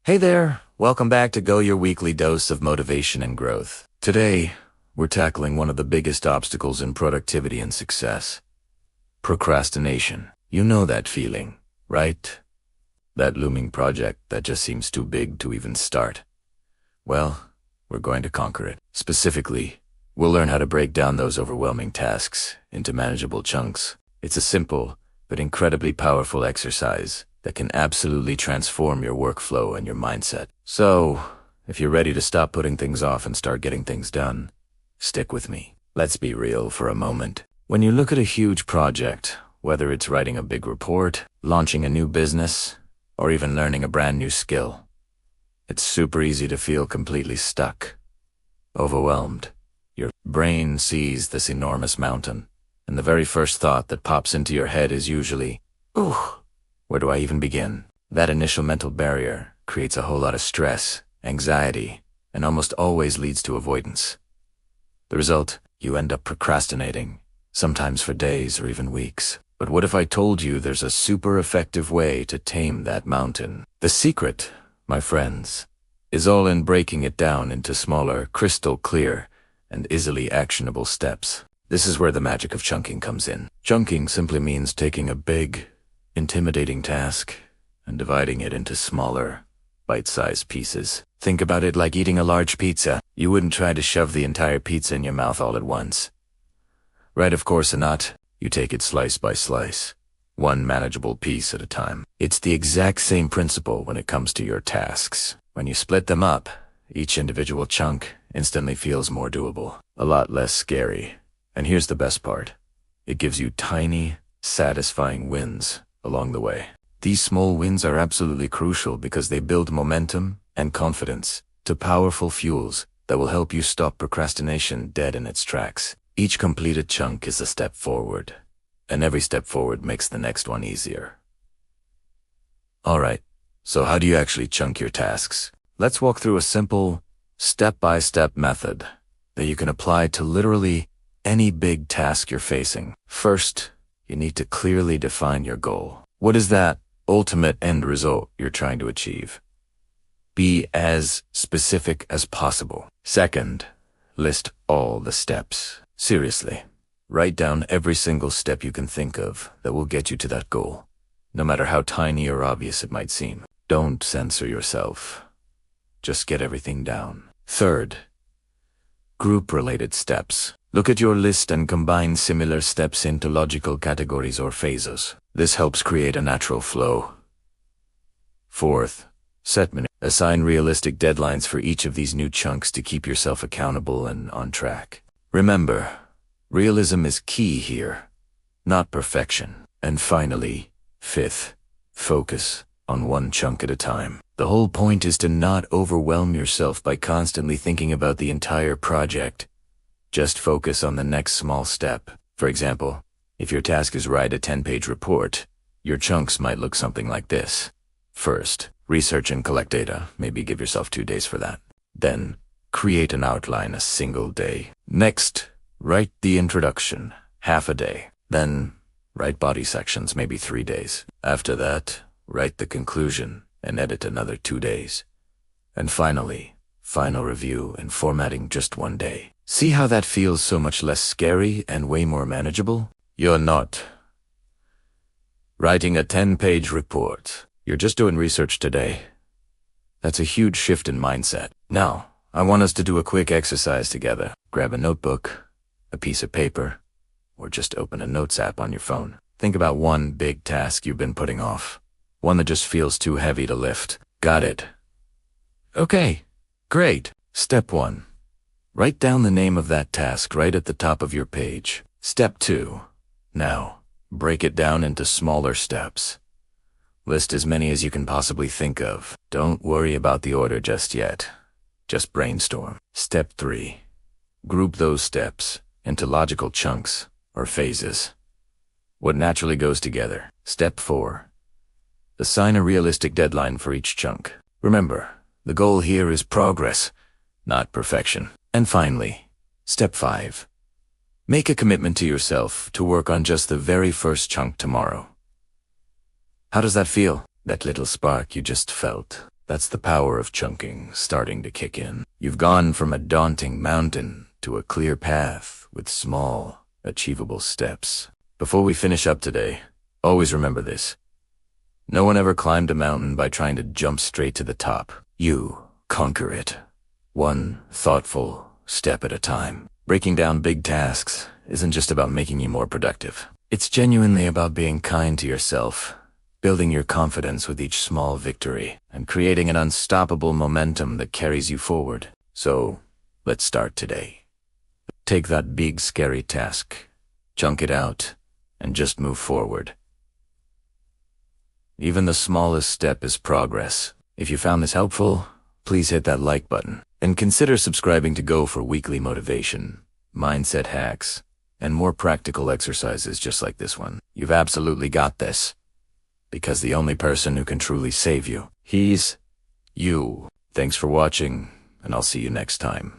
Hey there, welcome back to Go Your Weekly Dose of Motivation and Growth. Today, we're tackling one of the biggest obstacles in productivity and success. Procrastination. You know that feeling, right? That looming project that just seems too big to even start. Well, we're going to conquer it. Specifically, we'll learn how to break down those overwhelming tasks into manageable chunks. It's a simple, but incredibly powerful exercise that can absolutely transform your workflow and your mindset. So, if you're ready to stop putting things off and start getting things done, stick with me. Let's be real for a moment. When you look at a huge project, whether it's writing a big report, launching a new business, or even learning a brand new skill, it's super easy to feel completely stuck, overwhelmed. Your brain sees this enormous mountain, and the very first thought that pops into your head is usually, "Ooh, where do I even begin?" That initial mental barrier creates a whole lot of stress, anxiety, and almost always leads to avoidance. The result, you end up procrastinating, sometimes for days or even weeks. But what if I told you there's a super effective way to tame that mountain? The secret, my friends, is all in breaking it down into smaller, crystal clear, and easily actionable steps. This is where the magic of chunking comes in. Chunking simply means taking a big, intimidating task and dividing it into smaller, bite-sized pieces. Think about it like eating a large pizza. You wouldn't try to shove the entire pizza in your mouth all at once. Right, of course not. You take it slice by slice, one manageable piece at a time. It's the exact same principle when it comes to your tasks. When you split them up, each individual chunk instantly feels more doable, a lot less scary. And here's the best part. It gives you tiny, satisfying wins along the way. These small wins are absolutely crucial because they build momentum and confidence to powerful fuels that will help you stop procrastination dead in its tracks. Each completed chunk is a step forward, and every step forward makes the next one easier. Alright, so how do you actually chunk your tasks? Let's walk through a simple, step-by-step method that you can apply to literally any big task you're facing. First, you need to clearly define your goal. What is that ultimate end result you're trying to achieve? Be as specific as possible. Second, list all the steps. Seriously, write down every single step you can think of that will get you to that goal, no matter how tiny or obvious it might seem. Don't censor yourself. Just get everything down. Third, group-related steps. Look at your list and combine similar steps into logical categories or phases. This helps create a natural flow. Fourth, assign realistic deadlines for each of these new chunks to keep yourself accountable and on track. Remember, realism is key here, not perfection. And finally, fifth, focus on one chunk at a time. The whole point is to not overwhelm yourself by constantly thinking about the entire project. Just focus on the next small step. For example, if your task is write a 10-page report, your chunks might look something like this. First, research and collect data. Maybe give yourself 2 days for that. Then, create an outline a single day. Next, write the introduction, half a day. Then, write body sections, maybe 3 days. After that, write the conclusion and edit another 2 days. And finally, final review and formatting just 1 day. See how that feels so much less scary and way more manageable? You're not writing a 10-page report. You're just doing research today. That's a huge shift in mindset. Now, I want us to do a quick exercise together. Grab a notebook, a piece of paper, or just open a notes app on your phone. Think about one big task you've been putting off. One that just feels too heavy to lift. Got it? Okay, great. Step 1. Write down the name of that task right at the top of your page. Step 2. Now, break it down into smaller steps. List as many as you can possibly think of. Don't worry about the order just yet. Just brainstorm. Step 3. Group those steps into logical chunks or phases. What naturally goes together. Step 4. Assign a realistic deadline for each chunk. Remember, the goal here is progress, not perfection. And finally, step 5. Make a commitment to yourself to work on just the very first chunk tomorrow. How does that feel? That little spark you just felt? That's the power of chunking starting to kick in. You've gone from a daunting mountain to a clear path with small, achievable steps. Before we finish up today, always remember this. No one ever climbed a mountain by trying to jump straight to the top. You conquer it, one thoughtful step at a time. Breaking down big tasks isn't just about making you more productive. It's genuinely about being kind to yourself, building your confidence with each small victory, and creating an unstoppable momentum that carries you forward. So, let's start today. Take that big, scary task, chunk it out, and just move forward. Even the smallest step is progress. If you found this helpful, please hit that like button, and consider subscribing to Go for weekly motivation, mindset hacks, and more practical exercises just like this one. You've absolutely got this, because the only person who can truly save you, he's you. Thanks for watching, and I'll see you next time.